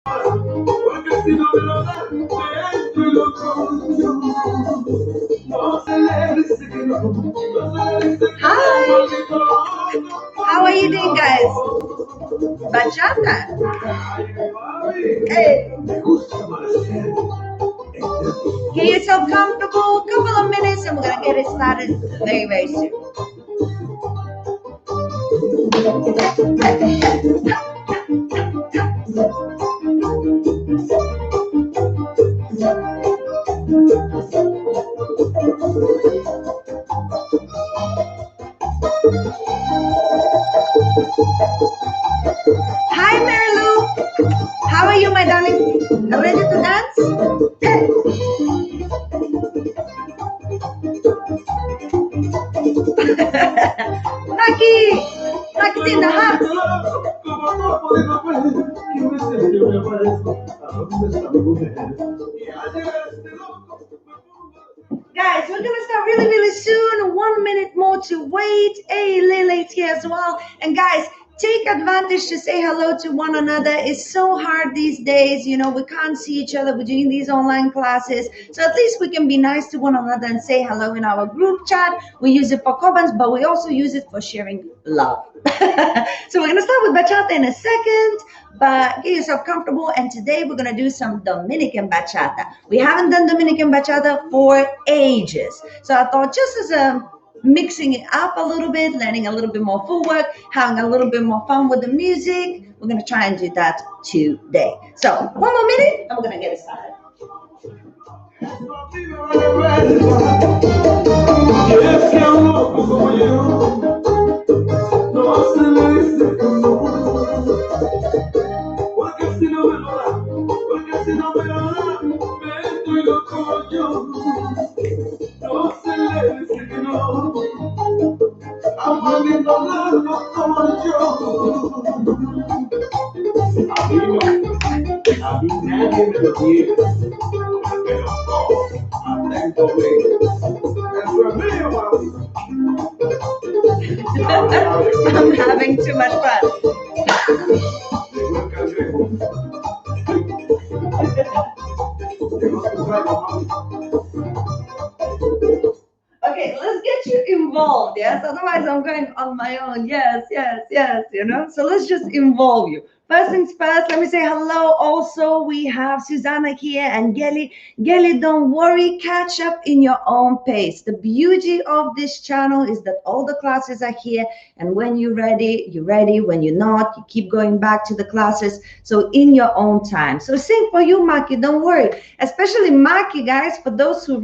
Porque si no me lo das, me entro y lo coño. No se le dice que no, no se le dice que no. How are you doing, guys? Bachata. Hey. Get yourself comfortable. Couple of minutes, and we're gonna get it started very, very soon. Hi, Marilu. How are you, my darling? Ready to dance? Hey. Naki! Naki's in the house. Guys, we're gonna start really, really soon. 1 minute more to wait. Hey, Lily's here as well. And guys, take advantage to say hello to one another. It's so hard these days. You know, we can't see each other. We're doing these online classes. So at least we can be nice to one another and say hello in our group chat. We use it for comments, but we also use it for sharing love. So we're going to start with bachata in a second, but get yourself comfortable. And today we're going to do some Dominican bachata. We haven't done Dominican bachata for ages. So I thought just as a mixing it up a little bit, learning a little bit more footwork, having a little bit more fun with the music. We're going to try and do that today. So 1 more minute and we're going to get it started. A mí nadie me lo quiere, pero todos atentos eso es mío, mami. I'm having too much fun. Okay, let's get you involved, yes? Otherwise, I'm going on my own. Yes, yes, yes, you know? So let's just involve you. First things first, let me say hello. Also, we have Susanna here and Gelly. Gelly, don't worry, catch up in your own pace. The beauty of this channel is that all the classes are here, and when you're ready, you're ready. When you're not, you keep going back to the classes. So in your own time. So same for you, Maki, don't worry. Especially Maki, guys, for those who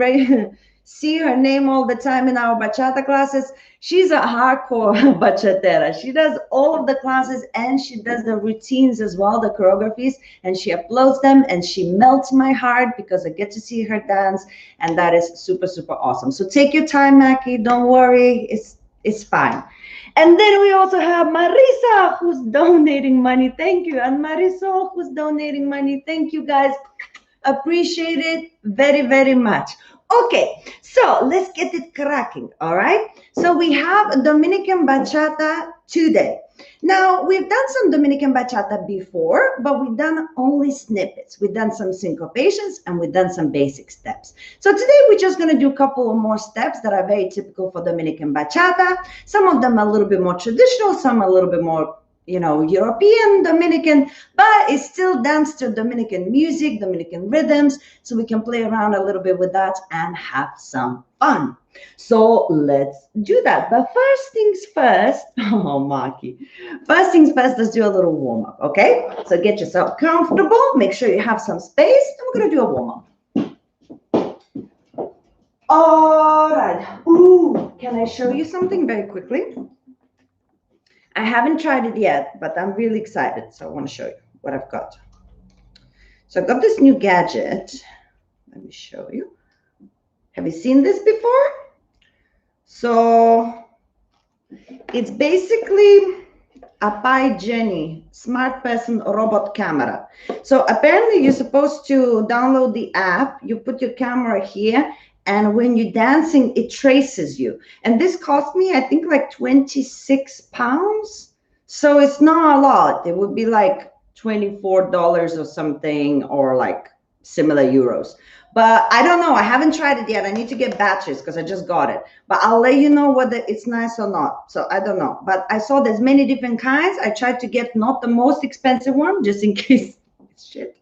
see her name all the time in our bachata classes. She's a hardcore bachatera. She does all of the classes and she does the routines as well, the choreographies, and she uploads them and she melts my heart because I get to see her dance, and that is super, super awesome. So take your time, Maki. Don't worry. It's fine. And then we also have Marisa, who's donating money. Thank you. And Marisol, who's donating money. Thank you, guys. Appreciate it very, very much. Okay, so let's get it cracking, all right? So we have Dominican bachata today. Now, we've done some Dominican bachata before, but we've done only snippets. We've done some syncopations and we've done some basic steps. So today we're just going to do a couple of more steps that are very typical for Dominican bachata. Some of them are a little bit more traditional, some a little bit more, you know, European, Dominican, but it's still dance to Dominican music, Dominican rhythms, so we can play around a little bit with that and have some fun. So let's do that. But first things first, oh, Maki. First things first, let's do a little warm-up, okay? So get yourself comfortable, make sure you have some space, and we're gonna do a warm-up. All right. Ooh, can I show you something very quickly? I haven't tried it yet, but I'm really excited. So I want to show you what I've got. So I've got this new gadget. Let me show you. Have you seen this before? So it's basically a Pi Jenny smart person robot camera. So apparently you're supposed to download the app. You put your camera here, and when you're dancing, it traces you. And this cost me, I think, like 26 pounds. So it's not a lot. It would be like $24 or something, or like similar euros. But I don't know. I haven't tried it yet. I need to get batches because I just got it. But I'll let you know whether it's nice or not. So I don't know. But I saw there's many different kinds. I tried to get not the most expensive one just in case it's shit.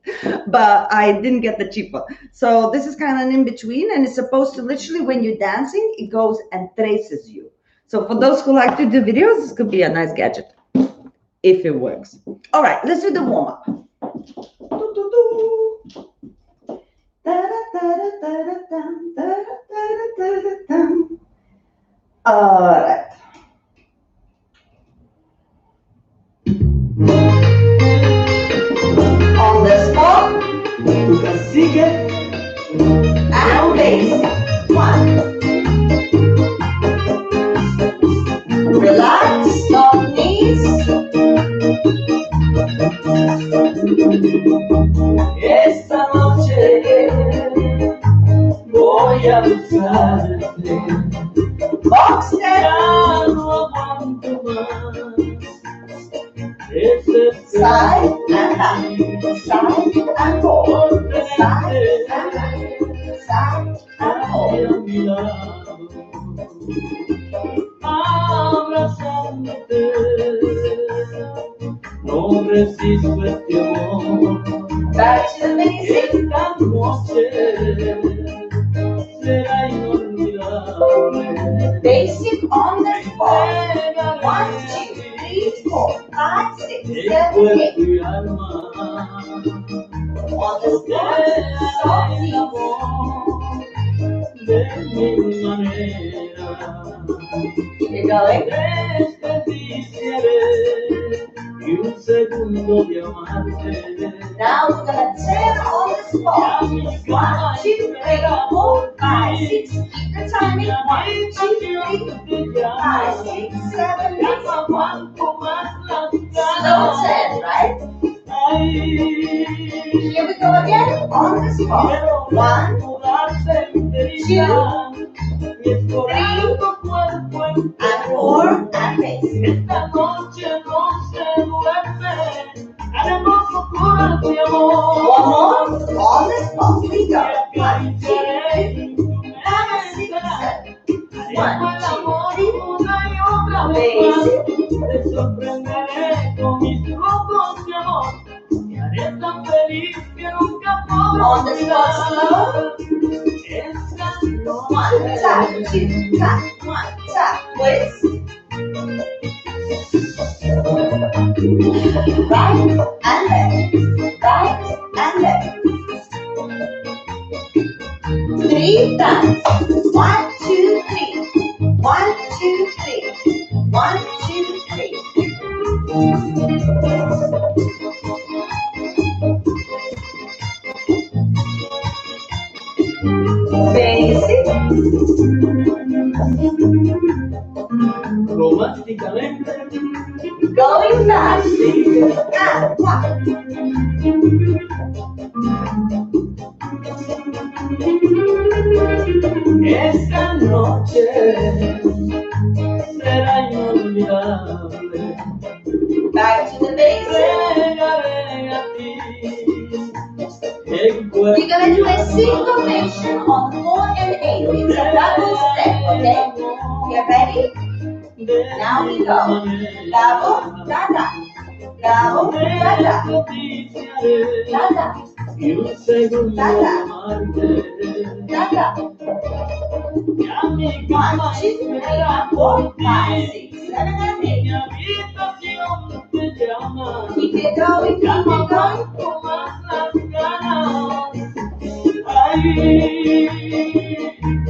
But I didn't get the cheaper. So this is kind of an in between, and it's supposed to literally, when you're dancing, it goes and traces you. So for those who like to do videos, this could be a nice gadget if it works. All right, let's do the warm up. All right. On the spot, sigue and bass. 1. Relax, soft knees. Esta noche voy a buscarte. Box ya no aguanto más. Side and back, side and forward, side and back, side and forward. Abrazándote, no resisto este amor. Back to the basics. Esta noche será inolvidable. Basic on the spot. 1, 2, 3, 4, 5, 6, 7, 8. On the spot, soft knees. De mi manera. You're going. Now we're gonna turn on the spot. 1, 2, 3, 4, 5, 6. Keep the timing. 1, 2, 3, 5, 6, 7, 8. Slow turn, right? Here we go again on the spot. 1, 2, 3, and 4, and bass. Esta noche no se duerme, haremos locuras de amor. One more, on the spot, we go. 1, 2, 3, 5, 6, 7. 1, 2, 3, bass. Te sorprenderé con mis locos de amor. Te haré tan feliz que nunca podré. On the spot, slow. 1 tap, 2 tap, 1 tap, twist. Right and left, right and left. 3 taps. 1, 2, 3. 1, 2, 3. 1, 2, 3. Basic. Románticamente. Going fast. And 1. Esta noche será inolvidable. Back to the basic. We're gonna do a syncopation on 4 and 8. It's a double step, okay? Get ready? Now we go. Double, da da. Double, da da. Da da. Da da. Da da. 1, 2, 3, 4, 5, 6, 7, and 8. Keep it going, keep it going.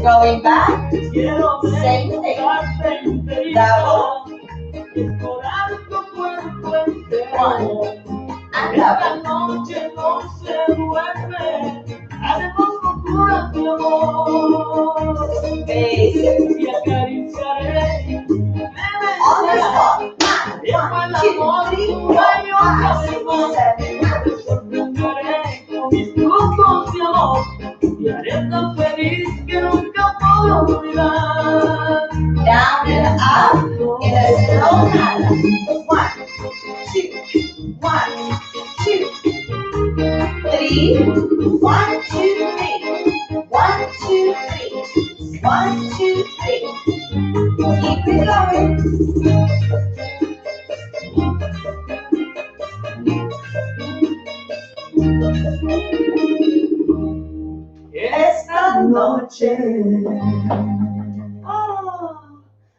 Going back, same thing. Double. 1 and double. Basic. On the spot. 1, 2, 3, 4, 5, 6, 7, 8. Down and up in a slow manner. 1, 2, 1, 3. 1, 2, 3. 1, 2, 3. 1, 2, 3. Keep it going. Esta noche. Oh.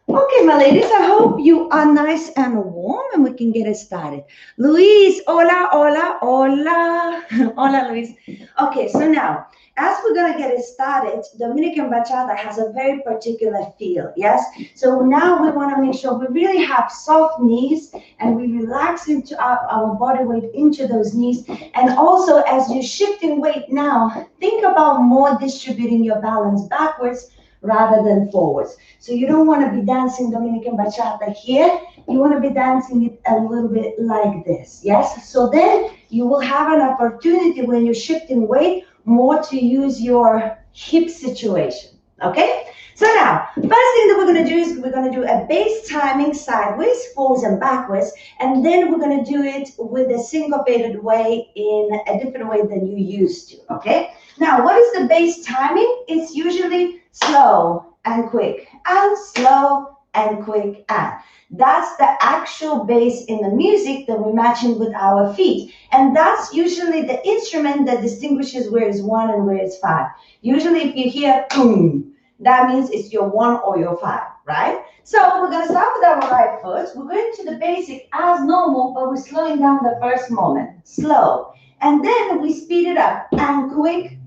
Okay, my ladies, I hope you are nice and warm and we can get it started. Luis, hola, hola, hola. Hola, Luis. Okay, so now, as we're going to get it started, Dominican Bachata has a very particular feel, yes? So now we want to make sure we really have soft knees and we relax into our body weight into those knees. And also, as you're shifting weight now, think about more distributing your balance backwards rather than forwards. So you don't want to be dancing Dominican Bachata here. You want to be dancing it a little bit like this, yes? So then you will have an opportunity when you're shifting weight more to use your hip situation, okay? So now, first thing that we're going to do is we're going to do a bass timing sideways, forwards and backwards, and then we're going to do it with a syncopated way in a different way than you used to, okay? Now, what is the bass timing? It's usually slow and quick, and slow and quick, and. That's the actual bass in the music that we're matching with our feet. And that's usually the instrument that distinguishes where it's 1 and where it's 5. Usually if you hear boom, that means it's your 1 or your 5, right? So we're going to start with our right foot. We're going to the basic as normal, but we're slowing down the first moment. Slow. And then we speed it up and quick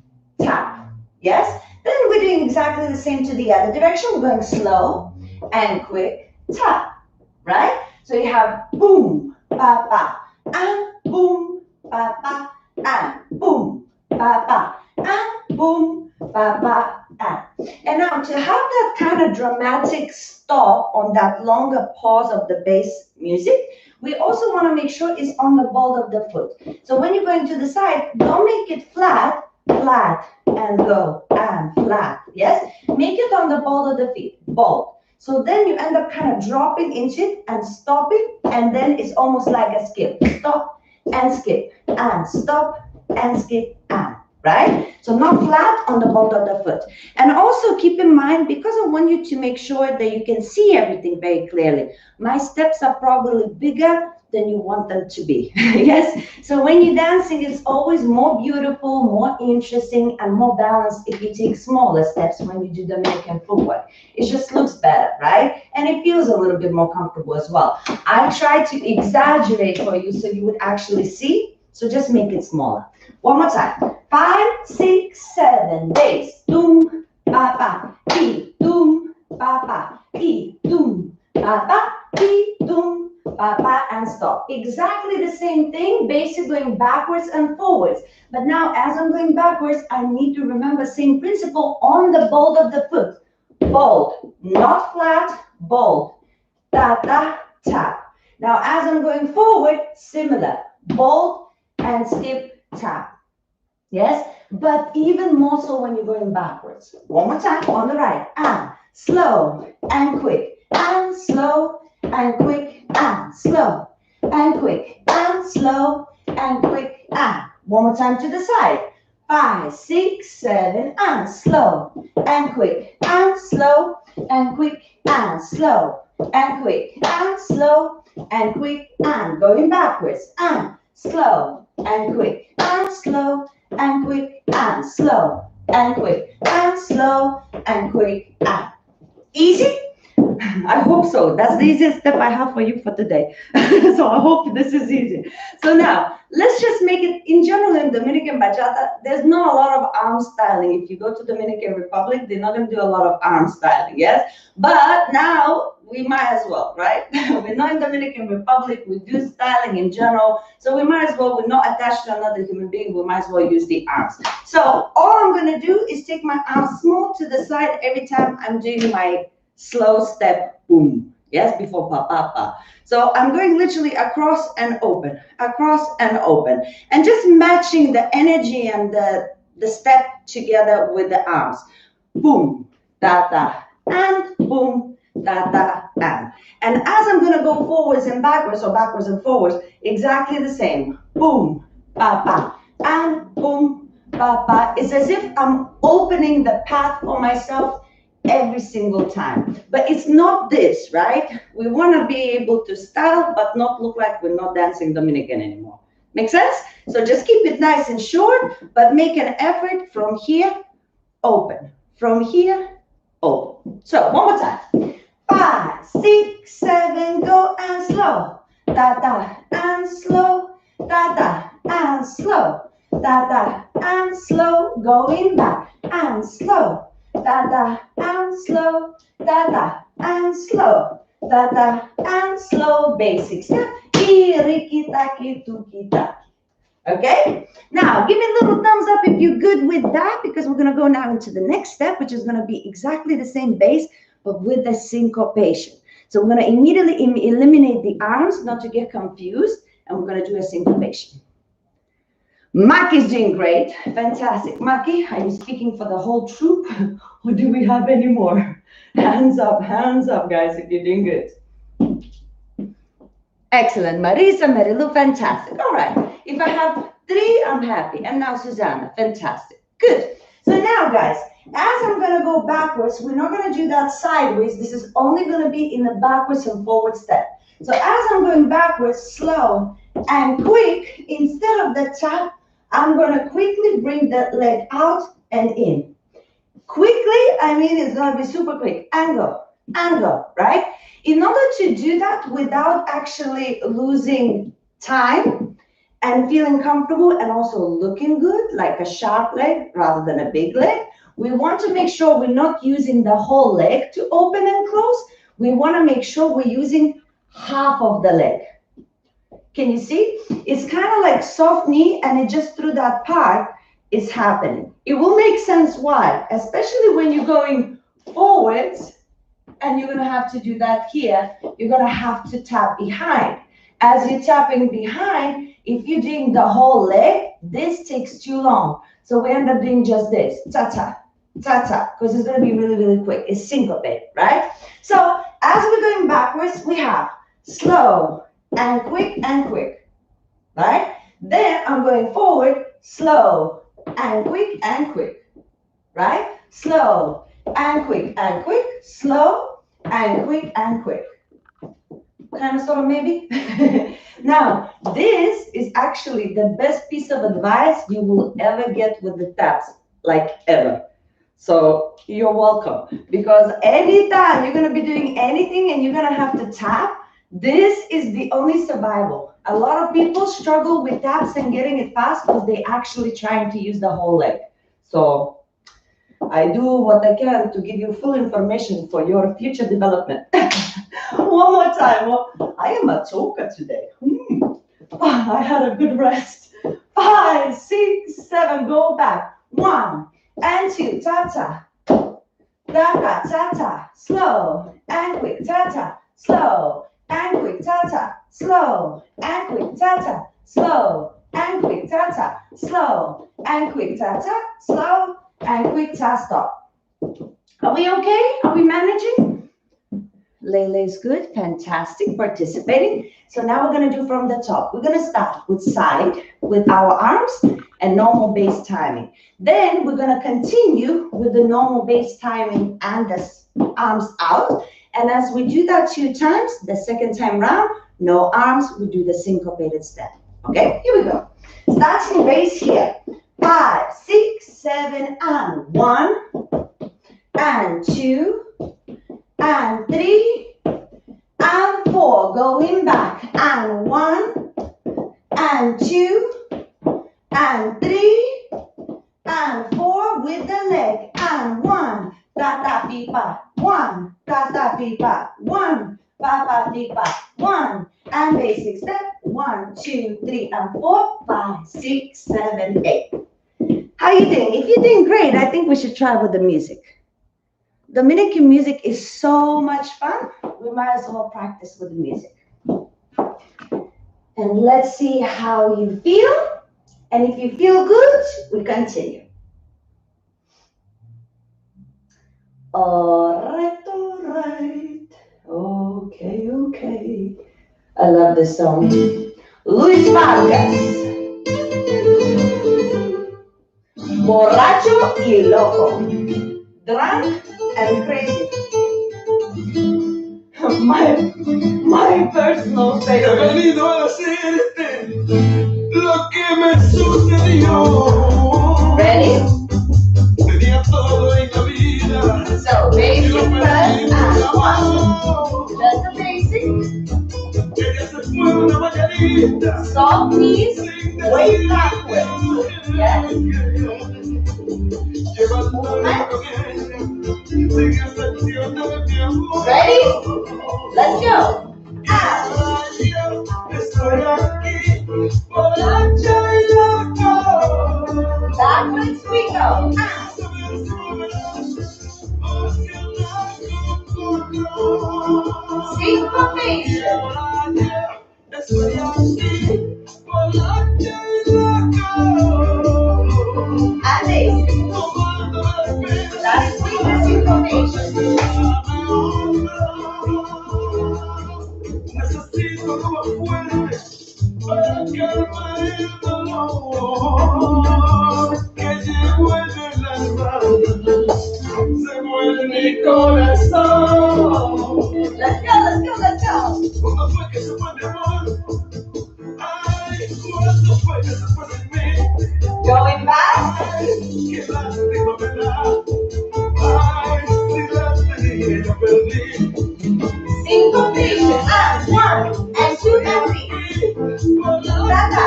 tap. Yes? Then we're doing exactly the same to the other direction. We're going slow and quick tap. Right? So you have boom, ba, ba, and boom, ba, ba, and boom, ba, ba, and boom, ba, ba, and. And now to have that kind of dramatic stop on that longer pause of the bass music, we also want to make sure it's on the ball of the foot. So when you're going to the side, don't make it flat, flat, and go, and flat. Yes? Make it on the ball of the feet, ball. So then you end up kind of dropping into it and stopping, and then it's almost like a skip. Stop and skip, and stop and skip, and, right? So not flat on the ball of the foot. And also keep in mind, because I want you to make sure that you can see everything very clearly, my steps are probably bigger than you want them to be. Yes? So when you're dancing, it's always more beautiful, more interesting, and more balanced if you take smaller steps when you do Dominican footwork. It just looks better, right? And it feels a little bit more comfortable as well. I try to exaggerate for you so you would actually see. So just make it smaller. One more time. 5, 6, 7, bass. Doom, ba, ba, e, doom, ba, ba, e, doom, ba, ba, e, doom, ba, ba, and stop. Exactly the same thing, basically going backwards and forwards. But now as I'm going backwards, I need to remember same principle on the ball of the foot. Bold, not flat, bold. Ta, ta, tap. Now as I'm going forward, similar. Bold and skip, tap. Yes? But even more so when you're going backwards. One more time on the right. And slow and quick. And slow and quick. And slow and quick. And slow and quick. And one more time to the side. 5, 6, 7, and slow and quick. And slow and quick. And slow and quick. And slow and quick. And going backwards. And slow and quick. And slow and quick, and slow, and quick, and slow, and quick, and. Easy? I hope so. That's the easiest step I have for you for today. So I hope this is easy. So now, let's just make it, in general, in Dominican Bachata, there's not a lot of arm styling. If you go to Dominican Republic, they're not going to do a lot of arm styling, yes? But now, we might as well, right? We're not in Dominican Republic, we do styling in general, so we might as well, we're not attached to another human being, we might as well use the arms. So all I'm gonna do is take my arms small to the side every time I'm doing my slow step, boom, yes, before pa, pa, pa. So I'm going literally across and open, and just matching the energy and the step together with the arms. Boom, da, da, and boom, da, da, and. And as I'm going to go forwards and backwards, or backwards and forwards, exactly the same. Boom, ba, ba, and boom, ba, ba. It's as if I'm opening the path for myself every single time. But it's not this, right? We want to be able to style, but not look like we're not dancing Dominican anymore. Make sense? So just keep it nice and short, but make an effort from here, open. From here, open. So one more time. 5, 6, 7, go and slow. Da da and slow. Da da and slow. Da da and slow. Going back and slow. Da da and slow. Da da and slow. Da da and slow. Basic step. Riki taki tuki taki. Okay? Now, give me a little thumbs up if you're good with that, because we're going to go now into the next step, which is going to be exactly the same bass, but with the syncopation. So we're going to immediately eliminate the arms, not to get confused, and we're going to do a syncopation. Maki's doing great. Fantastic. Maki, are you speaking for the whole troop, or do we have any more? Hands up, guys, if you're doing good. Excellent. Marisa, Marilu, fantastic. All right. If I have 3, I'm happy. And now Susanna, fantastic. Good. So now, guys, as I'm going to go backwards, we're not going to do that sideways. This is only going to be in the backwards and forward step. So as I'm going backwards, slow and quick, instead of the tap, I'm going to quickly bring that leg out and in. Quickly, I mean, it's going to be super quick. And go, right? In order to do that without actually losing time and feeling comfortable and also looking good, like a sharp leg rather than a big leg, we want to make sure we're not using the whole leg to open and close. We want to make sure we're using half of the leg. Can you see? It's kind of like soft knee, and it just through that part is happening. It will make sense why, especially when you're going forwards. And you're going to have to do that here. You're going to have to tap behind. As you're tapping behind, if you're doing the whole leg, this takes too long. So we end up doing just this, ta-ta, ta-ta, because it's going to be really, really quick. It's syncopated, right? So as we're going backwards, we have slow and quick, right? Then I'm going forward, slow and quick, right? Slow and quick, slow and quick. Kind of, sort of, maybe. Now, this is actually the best piece of advice you will ever get with the taps, like ever. So you're welcome, because anytime you're going to be doing anything and you're going to have to tap, this is the only survival. A lot of people struggle with taps and getting it fast because they actually trying to use the whole leg. So I do what I can to give you full information for your future development. One more time. Well, I am a talker today. I had a good rest. 5, 6, 7, go back. 1 and 2, ta-ta. Ta-ta, ta-ta, slow and quick, ta-ta, slow and quick, ta-ta, slow and quick, ta-ta, slow and quick, ta-ta, slow and quick, ta-ta, slow and quick, ta, stop. Are we okay? Are we managing? Lele's good, fantastic, participating. So now we're going to do from the top. We're going to start with side, with our arms and normal bass timing. Then we're going to continue with the normal bass timing and the arms out. And as we do that 2 times, the second time round, no arms, we do the syncopated step. Okay, here we go. Starting bass here. 5, 6, 7, and 1, and 2, and 3, and 4. Going back, and 1, and 2, and 3, and 4 with the leg, and 1, ta-ta, pipa, 1, ta-ta, pipa, 1, pa-pa, pipa, 1, and basic step, 1, 2, 3, and 4, 5, 6, 7, 8. How you doing? If you're doing great, I think we should try with the music. Dominican music is so much fun. We might as well practice with the music. And let's see how you feel. And if you feel good, we continue. All right. Okay. I love this song. Luis Vargas. Borracho y loco. Drunk and crazy. my personal favorite. He venido a decirte lo que me sucedió. Ready? Tenía todo en la vida. So basic first and one. Just the basic. Ella se fue una mañanita. Soft knees, way backwards. Yes. Ready? Let's go. Estoy aquí, borracho y loco. Backwards we go. Syncopation. Estoy aquí, borracho y loco. Amazing. Last week the syncopation. Necesito algo fuerte para calmar el dolor que llevo en el alma. Se muere mi corazón. Let's go, let's go, let's go. ¿Cuándo fue que se fue mi amor? Ay, ¿cuándo fue que se fue de mí? Going back. Ay, qué lástima me da. Ay, si la tenía perdí. Syncopation. And 1 and 2 and 3. Rasa.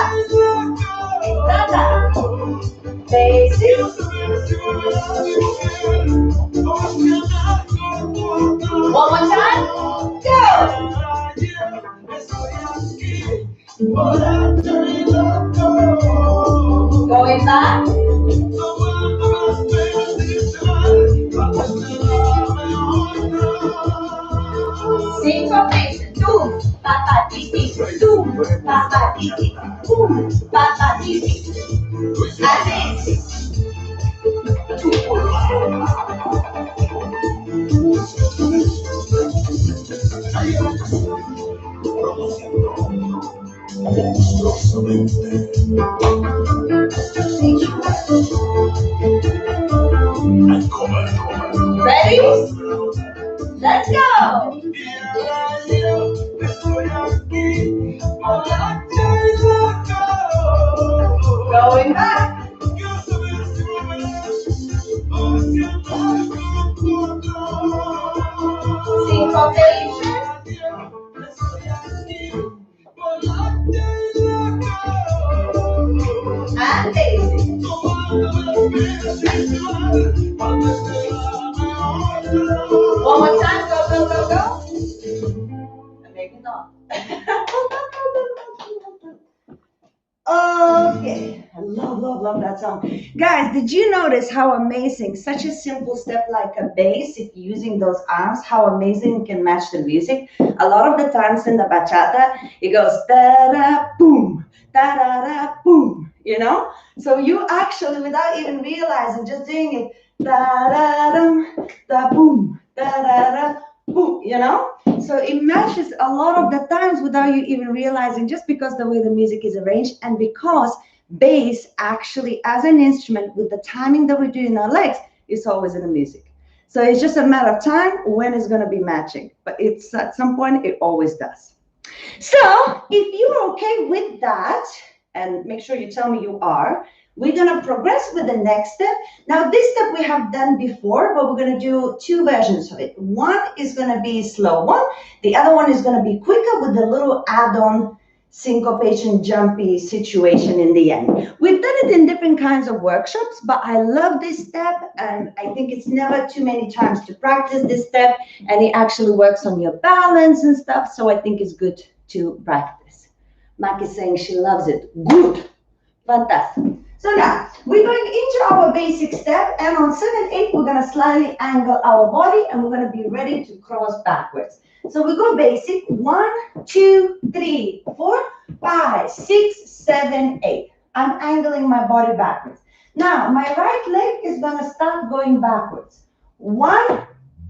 Rasa. Basic. One more time. Go. Going back. Syncopation. Doom. Papa titi. Doom. Papa titi. Boom. Papa titi. Amazing. Ready? Let's go. Going back. Syncopation. And basic. One more time. Go, go, go, go. And maybe not. Okay. I love that song. Guys, did you notice how amazing such a simple step like a bass, if you're using those arms, how amazing it can match the music? A lot of the times in the bachata, it goes da-da, boom, da-da-da, boom, you know? So you actually, without even realizing, just doing it, da-da-dum, da-boom, da-da-da, boom, you know? So it matches a lot of the times without you even realizing, just because the way the music is arranged, and because bass actually as an instrument with the timing that we do in our legs is always in the music. So it's just a matter of time when it's going to be matching, but it's at some point it always does. So if you're okay with that, and make sure you tell me you are, we're going to progress with the next step. Now this step we have done before, but we're going to do two versions of it. One is going to be slow one, the other one is going to be quicker with the little add-on syncopation jumpy situation in the end. We've done it in different kinds of workshops, but I love this step, and I think it's never too many times to practice this step, and it actually works on your balance and stuff, so I think it's good to practice. Mac is saying she loves it. Good. Fantastic. So now we're going into our basic step, and on 7-8 we're going to slightly angle our body, and we're going to be ready to cross backwards. So we go basic. 1, 2, 3, 4, 5, 6, 7, 8. I'm angling my body backwards. Now my right leg is going to start going backwards. 1,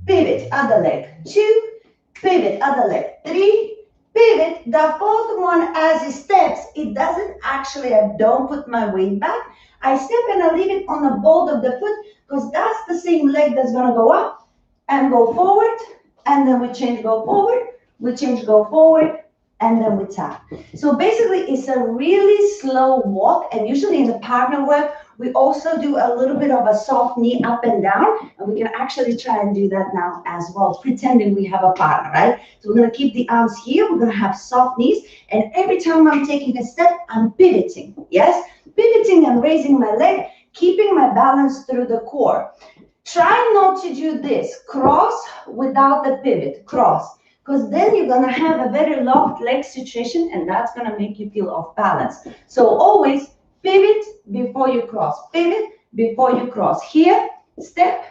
pivot, other leg. 2, pivot, other leg. 3, pivot. The fourth one, as it steps, it doesn't actually, I don't put my weight back. I step and I leave it on the ball of the foot because that's the same leg that's gonna go up and go forward, and then we change, go forward, we change, go forward, and then we tap. So basically, it's a really slow walk, and usually in the partner work, we also do a little bit of a soft knee up and down, and we can actually try and do that now as well, pretending we have a partner, right? So we're gonna keep the arms here, we're gonna have soft knees, and every time I'm taking a step, I'm pivoting, yes? Pivoting and raising my leg, keeping my balance through the core. Try not to do this, cross without the pivot, cross, because then you're gonna have a very locked leg situation, and that's gonna make you feel off balance. So always pivot before you cross, pivot before you cross. Here, step,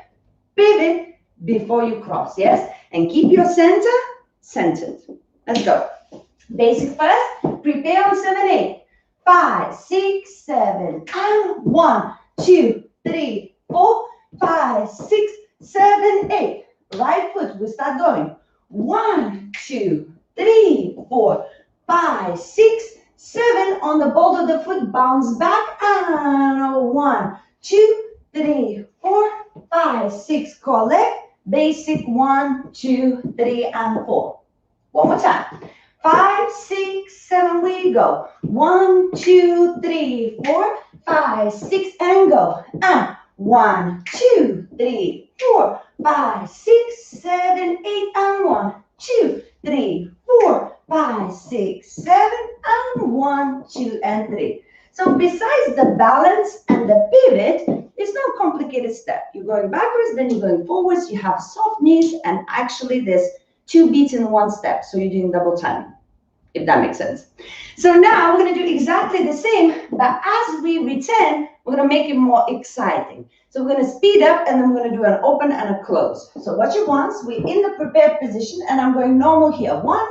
pivot before you cross, yes? And keep your center centered. Let's go. Basic first, prepare on 7, 8, 5, 6, 7, and 1, 2, 3, 4, 5, 6, 7, 8. Right foot, we start going. 1, 2, 3, 4, 5, 6, 7. On the ball of the foot, bounce back. And 1, 2, 3, 4, 5, 6. Collect. Basic 1, 2, 3, and 4. One more time. 5, 6, 7, we go. 1, 2, 3, 4, 5, 6, and go. And 1, 2, 3, 4, 5, 6, 7, 8, and 1, 2, 3, 4, 5, 6, 7, and 1, 2, and 3. So besides the balance and the pivot, it's no complicated step. You're going backwards, then you're going forwards, you have soft knees, and actually there's 2 beats in 1 step. So you're doing double time, if that makes sense. So now we're going to do exactly the same, but as we return, we're going to make it more exciting. So we're going to speed up, and then we're going to do an open and a close. So watch it once. We're in the prepared position, and I'm going normal here. 1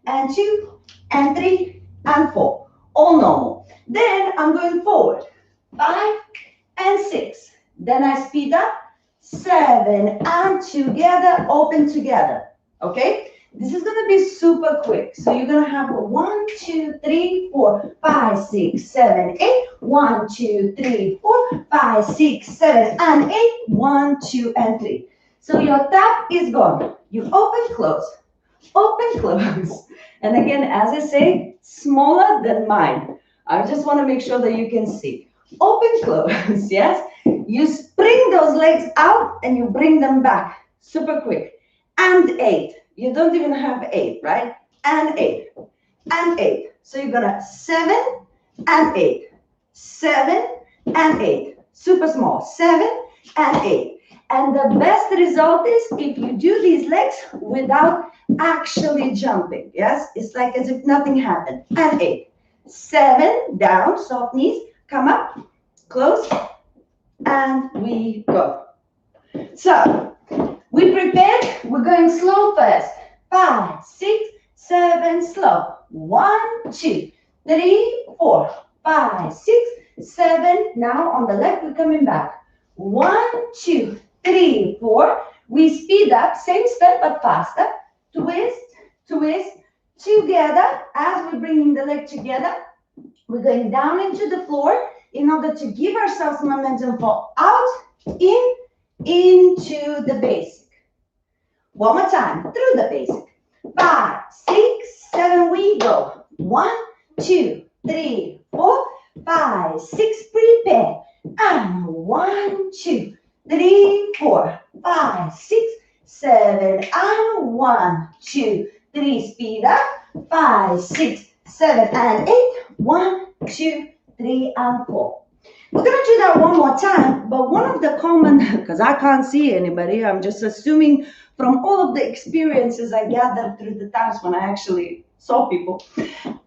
and 2 and 3 and 4. All normal. Then I'm going forward. 5 and 6. Then I speed up. 7 and together, open together. Okay? This is going to be super quick. So you're going to have 1, 2, 3, 4, 5, 6, 7, 8. 1, 2, 3, 4, 5, 6, 7, and 8. 1, 2, and 3. So your tap is gone. You open, close. Open, close. And again, as I say, smaller than mine. I just want to make sure that you can see. Open, close, yes? You spring those legs out and you bring them back. Super quick. And 8. You don't even have 8, right? And 8. And 8. So you're gonna 7 and 8. 7 and 8. Super small. 7 and 8. And the best result is if you do these legs without actually jumping. Yes? It's like as if nothing happened. And 8. 7, down, soft knees, come up, close, and we go. So, we prepared, we're going slow first. 5, 6, 7, slow. 1, 2, 3, 4, 5, 6, 7. Now on the left, we're coming back. 1, 2, 3, 4. We speed up, same step but faster. Twist, twist, together. As we're bringing the leg together, we're going down into the floor in order to give ourselves momentum for out, in, into the basic. One more time, through the basic. 5, 6, 7, we go. 1, 2, 3, 4, 5, 6, prepare. And 1, 2, 3, 4, 5, 6, 7, and 1, 2, 3, speed up. 5, 6, 7, and 8. 1, 2, 3, and 4. We're going to do that one more time, but one of the common, because I can't see anybody, I'm just assuming from all of the experiences I gathered through the times when I actually saw people,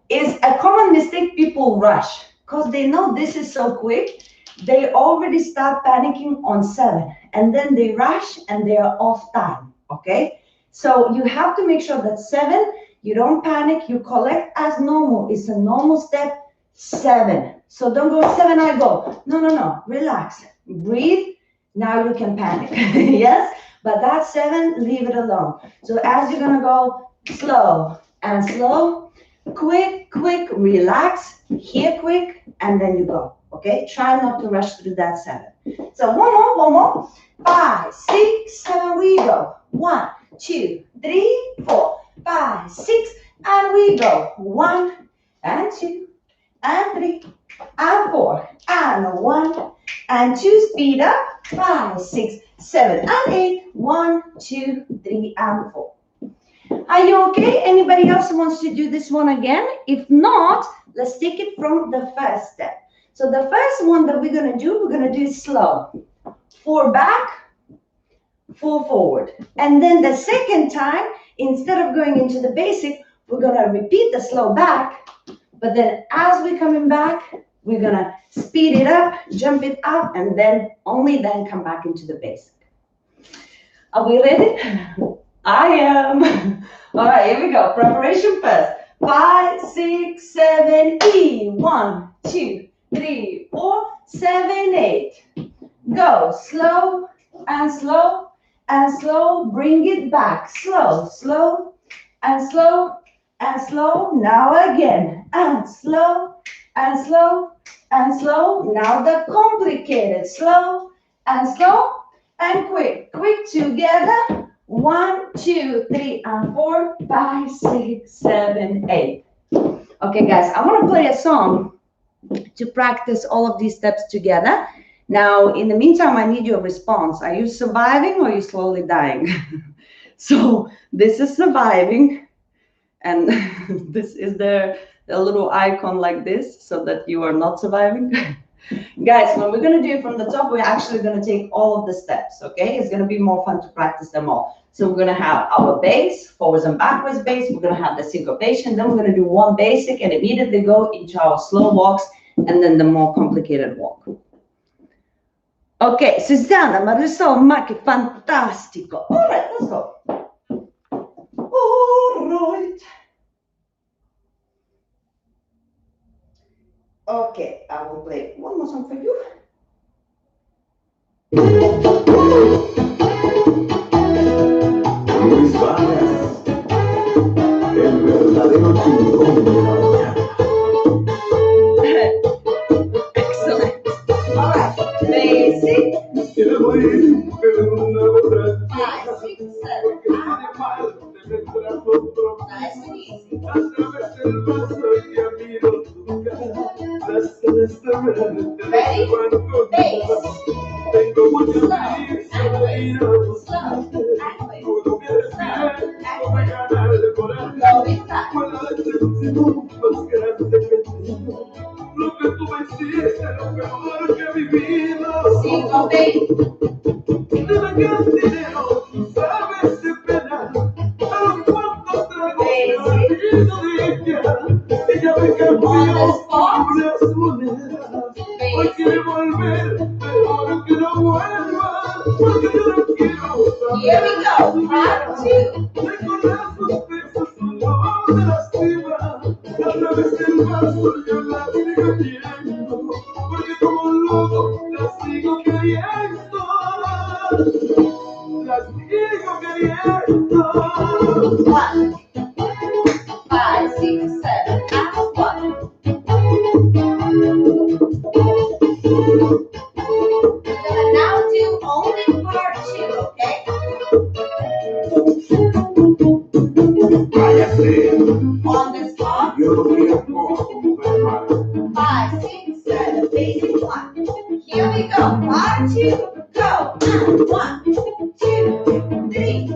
is a common mistake people rush. Because they know this is so quick, they already start panicking on 7, and then they rush and they are off time, okay? So you have to make sure that 7, you don't panic, you collect as normal. It's a normal step, 7. So don't go 7, I go. No, no, no, relax, breathe. Now you can panic, yes? But that 7, leave it alone. So as you're gonna go slow and slow, quick, quick, relax, here quick, and then you go, Okay, try not to rush through that 7. So one more. 5, 6, 7, we go. 1, 2, 3, 4, 5, 6, and we go. 1 and 2 and 3 and 4 and 1 and 2. Speed up. 5, 6, 7, and 8. 1, 2, 3, and 4. Are you okay? Anybody else wants to do this one again? If not, let's take it from the first step. So the first one that we're going to do slow. 4 back, 4 forward. And then the second time, instead of going into the basic, we're going to repeat the slow back. But then as we're coming back, we're going to speed it up, jump it up, and then only then come back into the basic. Are we ready? I am. All right, here we go. Preparation first. 5, 6, 7, E. 1, 2, 3, 4, 7, 8. Go. Slow and slow and slow. Bring it back. Slow, slow and slow and slow. Now again. And slow and slow and slow. Now the complicated. Slow and slow and quick. Quick together. 1, 2, 3, and 4, 5, 6, 7, 8. Okay, guys, I want to play a song to practice all of these steps together. Now, in the meantime, I need your response. Are you surviving or are you slowly dying? So this is surviving, and this is a little icon like this so that you are not surviving. Guys, when we're going to do it from the top, we're actually going to take all of the steps, okay? It's going to be more fun to practice them all. So we're going to have our base, forwards and backwards base. We're going to have the syncopation. Then we're going to do one basic and immediately go into our slow walks and then the more complicated walk. Ok, Susanna, ma insomma, che fantastico. All right, let's go. All right. Okay, I will play one more song for you. Luis Vargas, el verdadero chingón de la mañana. Excellent. All right, basic. Quiero morir, pero en una borrachera. 5, 6, 7. Nice and easy. A través del vaso ya miro tu cara. Ready? Base. Tengo mucha Slow. prisa de ir a buscarte. Puedo respirar, para ganar por acá. Go inside. Fue la decepción más grande que tengo. Lo que tú me hiciste, lo peor que he vivido. Syncopate. Dime que el dinero, tú sabes de pena. A los cuantos tragos me ha ido de ella. Ella me cambió por unas monedas. Hoy quiere volver, mejor que no vuelva. Porque yo no quiero saber. Here we go. 5, 2. Recordar sus besos solo me lastima. A través del vaso yo la sigo viendo. Porque como un loco la sigo queriendo. La sigo queriendo. 1, 5, 6, 7, and 1. We're gonna now do only part 2, okay? Váyase, On the spot. yo no quiero hermano. 5, 6, 7, basic 1. Here we go. Part 2, go. And 1, 2, 3,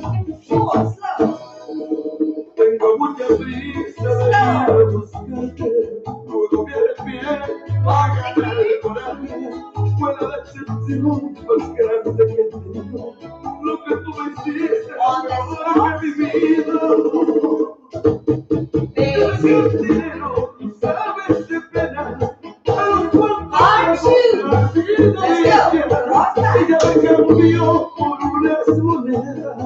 4, slow. Tengo mucha prisa de ir a buscarte. Puedo ver el pie, para ganar el coraje. Fue la decepción más grande que tengo. Lo que tú me hiciste, lo peor que he vivido. Dime que el dinero, tú sabes de pena. A los cuantos Part 2. Let's go. Rasa. ella me cambió por unas monedas.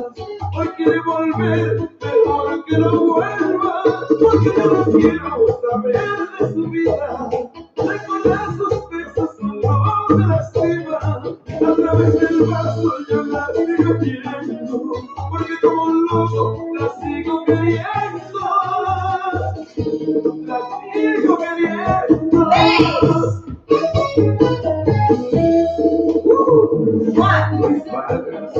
Hoy quiere volver, mejor que no vuelva. Porque yo no quiero saber de su vida. Recordar sus besos solo me lastima. A través del vaso yo la sigo queriendo. Porque como un loco la sigo queriendo. La sigo queriendo. Base. One. With violence.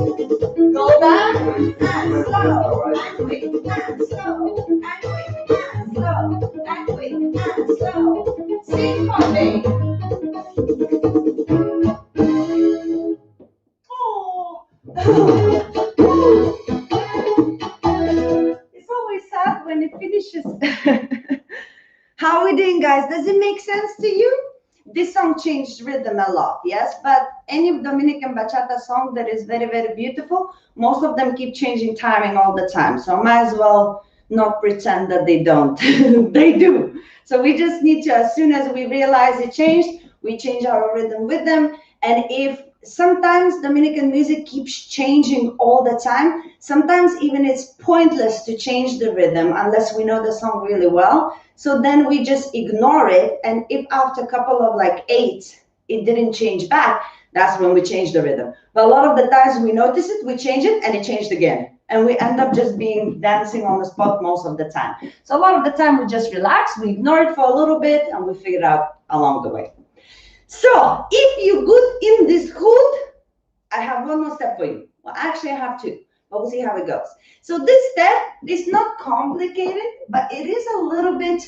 Go back and slow and quick and slow and quick and slow and quick and slow. Sing for me. Oh. It's always sad when it finishes. How are we doing, guys? Does it make sense to you? This song changed rhythm a lot, yes, but any Dominican bachata song that is very, very beautiful, most of them keep changing timing all the time. So might as well not pretend that they don't. They do. So we just need to, as soon as we realize it changed, we change our rhythm with them. And if sometimes Dominican music keeps changing all the time, sometimes even it's pointless to change the rhythm unless we know the song really well. So then we just ignore it. And if after a couple of like eights, it didn't change back, that's when we change the rhythm. But a lot of the times we notice it, we change it, and it changed again. And we end up just being dancing on the spot most of the time. So a lot of the time we just relax, we ignore it for a little bit, and we figure it out along the way. So if you're good in this hood, I have one more step for you. Well, actually I have two, but we'll see how it goes. So this step is not complicated, but it is a little bit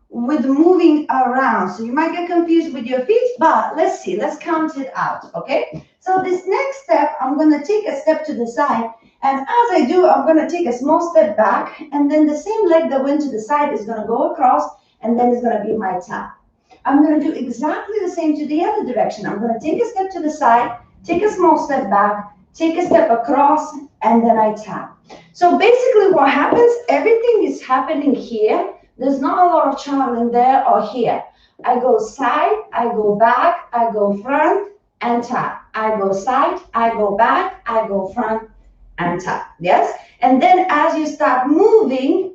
with moving around. So you might get confused with your feet, but let's see, let's count it out, okay? So this next step, I'm gonna take a step to the side, and as I do, I'm gonna take a small step back, and then the same leg that went to the side is gonna go across, and then it's gonna be my tap. I'm gonna do exactly the same to the other direction. I'm gonna take a step to the side, take a small step back, take a step across, and then I tap. So basically what happens, everything is happening here. There's not a lot of traveling there or here. I go side, I go back, I go front, and tap. I go side, I go back, I go front, and tap. Yes? And then as you start moving,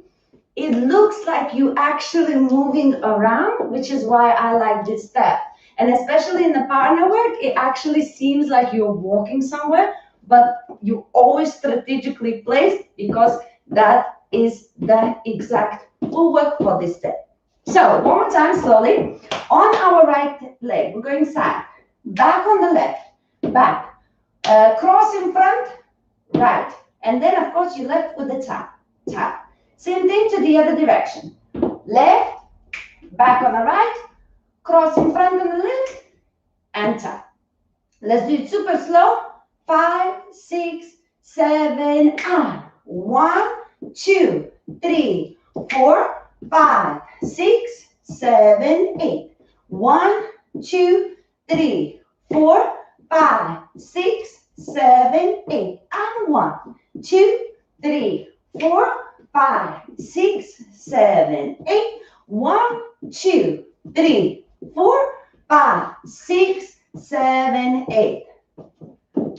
it looks like you actually moving around, which is why I like this step. And especially in the partner work, it actually seems like you're walking somewhere, but you always strategically place because that is the exact footwork for this step. So one more time, slowly. On our right leg, we're going side, back on the left, back, cross in front, right. And then, of course, you left with the tap, tap. Same thing to the other direction. Left, back on the right, cross in front on the left, and tap. Let's do it super slow. 5, 6, 7, and 1, 2, 3, 4, 5, 6, 7, 8. 1, 2, 3, 4, 5, 6, 7, 8. And 1, 2, 3, 4, 5, 6, 7, 8. 1, 2, 3, 4, 5, 6, 7, 8.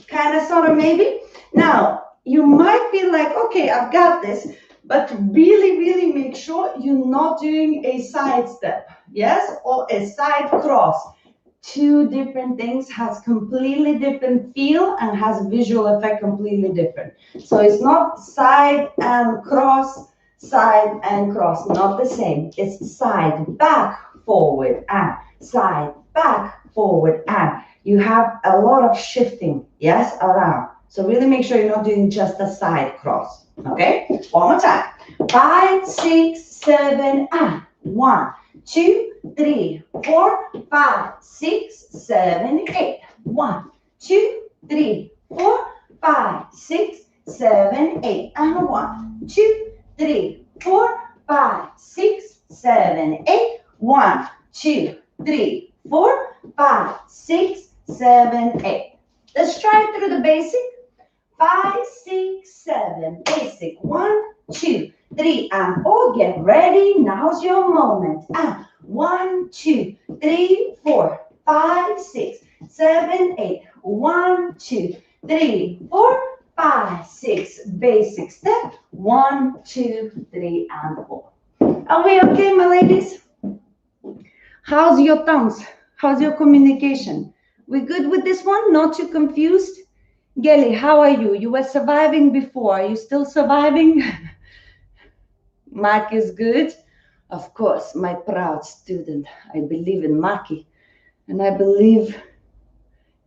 Kind of, sort of, maybe. Now, you might be like, okay, I've got this, but really, really make sure you're not doing a side step, yes, or a side cross. Two different things, has completely different feel and has visual effect completely different. So it's not side and cross, not the same. It's side, back, forward, and side, back, forward, and you have a lot of shifting, yes, around. So really make sure you're not doing just a side cross, okay? One more time. 5, 6, 7, and 1, 2, 3, 4, 5, 6, 7, 8. 1, 2, 3, 4, 5, 6, 7, 8. And 1, 2, 3, 4, 5, 6, 7, 8. 1, 2, 3, 4, 5, 6, 7, 8. Let's try it through the basic. 5, 6, 7, basic. 1, 2, 3, and 4. Get ready. Now's your moment. And 1, 2, 3, 4, 5, 6, 7, 8. 1, 2, 3, 4, 5, 6. Basic step. 1, 2, 3, and 4. Are we okay, my ladies? How's your tongues? How's your communication? We good with this one? Not too confused? Gelly, how are you? You were surviving before. Are you still surviving? Mark is good. Of course, my proud student. I believe in Maki. And I believe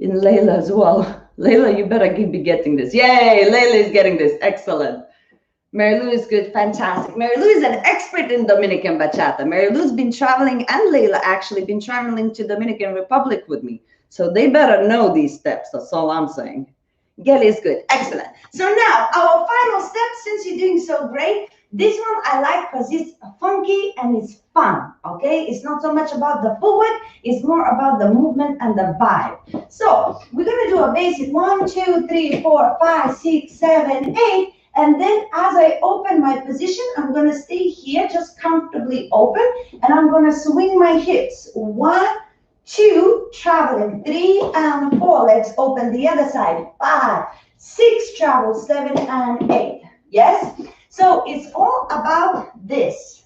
in Layla as well. Layla, you better be getting this. Yay, Layla is getting this. Excellent. Mary Lou is good, fantastic. Mary Lou is an expert in Dominican bachata. Mary Lou's been traveling, and Layla actually been traveling to Dominican Republic with me. So they better know these steps. That's all I'm saying. Gelly is good, excellent. So now our final step, since you're doing so great, this one I like because it's funky and it's fun. Okay, it's not so much about the footwork, it's more about the movement and the vibe. So we're gonna do a basic 1, 2, 3, 4, 5, 6, 7, 8. And then as I open my position, I'm going to stay here just comfortably open, and I'm going to swing my hips. 1, 2, traveling. 3 and 4, legs open the other side. 5, 6, travel. 7 and 8. Yes? So it's all about this,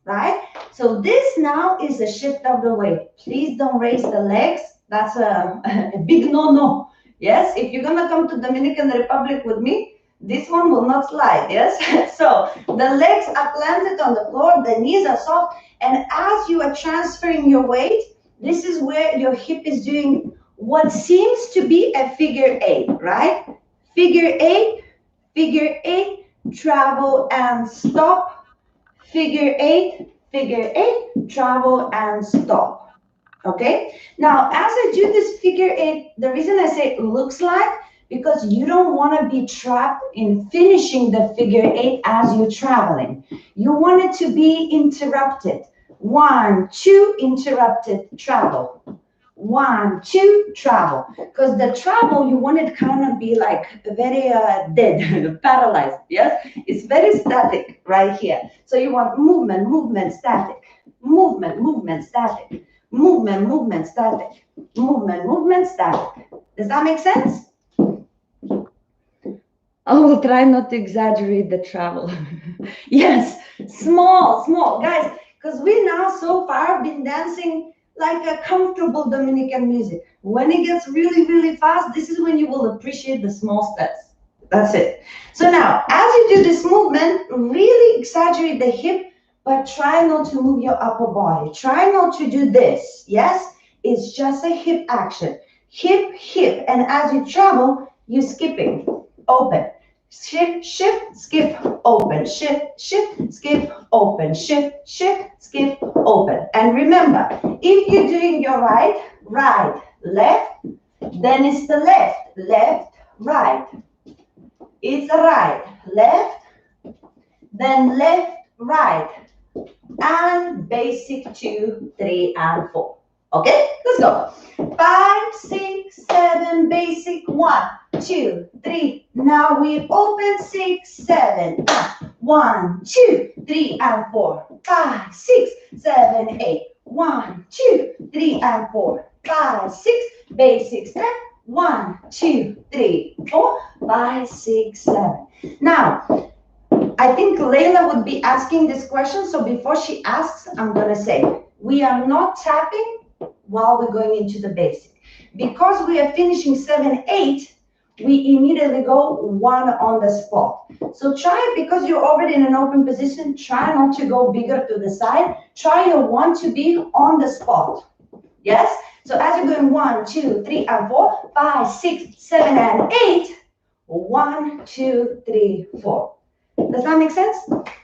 right? So this now is a shift of the weight. Please don't raise the legs. That's a big no-no. Yes? If you're going to come to Dominican Republic with me, this one will not slide, yes? So the legs are planted on the floor, the knees are soft, and as you are transferring your weight, this is where your hip is doing what seems to be a figure 8, right? Figure 8, travel and stop. Figure 8, travel and stop. Okay? Now, as I do this figure 8, the reason I say it looks like, because you don't want to be trapped in finishing the figure 8 as you're traveling. You want it to be interrupted. 1, 2, interrupted, travel. 1, 2, travel. Because the travel, you want it kind of be like very dead, paralyzed, yes? It's very static right here. So you want movement, movement, static. Movement, movement, static. Movement, movement, static. Movement, movement, static. Does that make sense? I will try not to exaggerate the travel. Yes, small, small. Guys, because we now so far been dancing like a comfortable Dominican music. When it gets really, really fast, this is when you will appreciate the small steps. That's it. So now, as you do this movement, really exaggerate the hip, but try not to move your upper body. Try not to do this. Yes? It's just a hip action. Hip, hip. And as you travel, you're skipping. Open. Shift, shift, skip, open. Shift, shift, skip, open. Shift, shift, skip, open. And remember, if you're doing your right, right, left, then it's the left, left, right. It's the right, left, then left, right. And basic 2, 3, and 4. Okay, let's go. 5, 6, 7, basic 1, 2, 3. Now we open 6, 7. 1, 2, 3, and 4. 5, 6, 7, 8. 1, 2, 3, and 4. 5, 6. Basic step. 1, 2, 3, 4, 5, 6, 7. Now, I think Layla would be asking this question, so before she asks, I'm going to say, we are not tapping while we're going into the basic. Because we are finishing 7, 8, we immediately go 1 on the spot. So try, because you're already in an open position, try not to go bigger to the side. Try your 1 to be on the spot. Yes? So as you're going 1, 2, 3, and 4, 5, 6, 7, and 8, 1, 2, 3, 4. Does that make sense?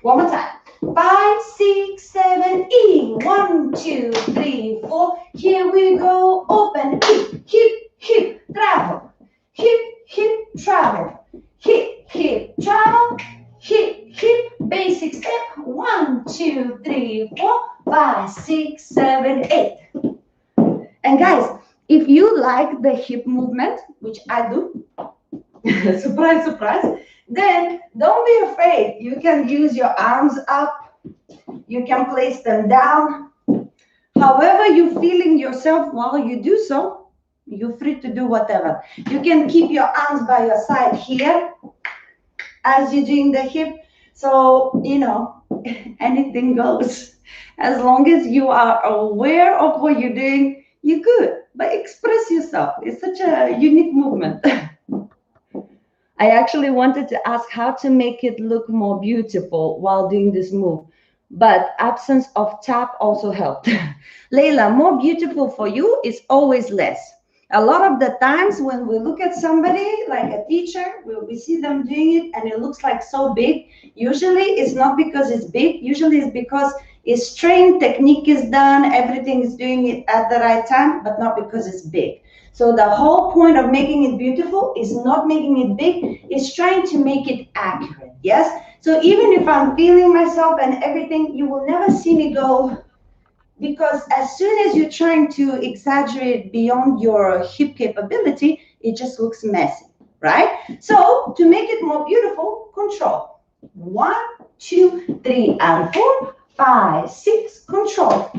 One more time. 5, 6, 7, E. 1, 2, 3, 4. Here we go. Open. Hip, hip, hip, travel. Hip, hip, travel. Hip, hip, travel. Hip, hip, basic step. 1, 2, 3, 4, 5, 6, 7, 8. And guys, if you like the hip movement, which I do, surprise, surprise, then don't be afraid. You can use your arms up. You can place them down. However you're feeling yourself while you do so, you're free to do whatever. You can keep your arms by your side here as you're doing the hip. So, you know, anything goes. As long as you are aware of what you're doing, you're good. But express yourself. It's such a unique movement. I actually wanted to ask how to make it look more beautiful while doing this move, but absence of tap also helped. Layla, more beautiful for you is always less. A lot of the times when we look at somebody like a teacher, we see them doing it and it looks like so big. Usually it's not because it's big. Usually it's because it's trained, technique is done, everything is doing it at the right time, but not because it's big. So the whole point of making it beautiful is not making it big, it's trying to make it accurate. Yes? So even if I'm feeling myself and everything, you will never see me go, because as soon as you're trying to exaggerate beyond your hip capability, it just looks messy, right? So to make it more beautiful, control. 1, 2, 3, and 4, 5, 6, control.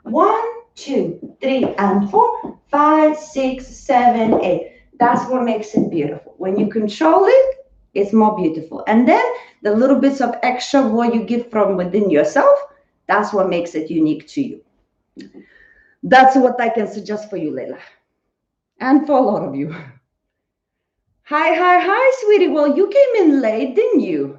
1, 2, 3, and 4, 5, 6, 7, 8. That's what makes it beautiful. When you control it, it's more beautiful. And then the little bits of extra what you give from within yourself, that's what makes it unique to you. That's what I can suggest for you, Leila. And for a lot of you. Hi, sweetie. Well, you came in late, didn't you?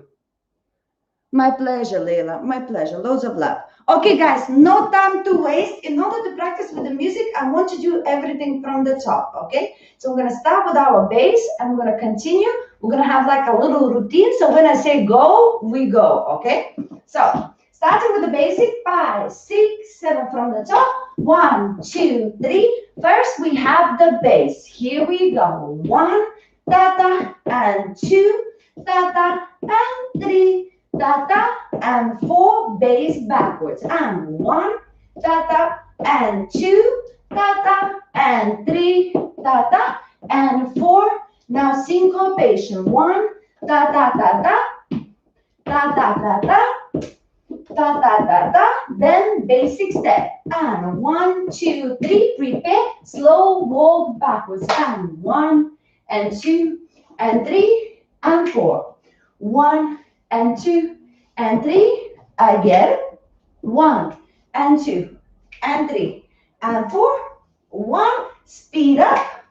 My pleasure, Leila. My pleasure. Loads of love. Okay, guys, no time to waste. In order to practice with the music, I want to do everything from the top, okay? So we're going to start with our bass and we're going to continue. We're going to have like a little routine. So when I say go, we go, okay? So starting with the basic, 5, 6, 7 from the top. 1, 2, 3. First, we have the bass. Here we go. 1, da-da, and 2, da-da, and 3. Da-da, and 4, bass backwards, and 1, da-da, and 2, da-da, and 3, da-da, and 4. Now syncopation. 1, da-da-da-da, da-da-da-da, da-da-da-da, then basic step, and 1, 2, 3, prepare, slow walk backwards, and 1, and 2, and 3, and 4. 1, and 2, and 3, again, 1, and 2, and 3, and 4, 1, speed up,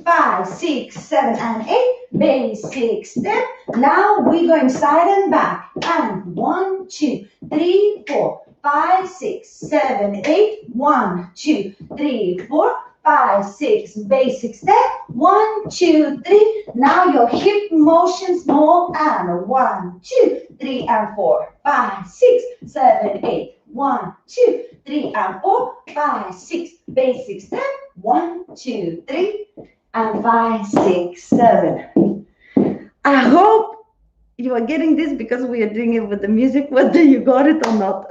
5, 6, 7, and 8, basic step. Now we're going side and back, and 1, 2, 3, 4, 5, 6, 7, 8, 1, 2, 3, 4, 5, 6, basic step, 1, 2, 3. Now your hip motions more, and 1, 2, 3, and 4, 5, 6, 7, 8, 1, 2, 3, and 4, 5, 6, basic step, 1, 2, 3, and 5, 6, 7. I hope you are getting this because we are doing it with the music, whether you got it or not.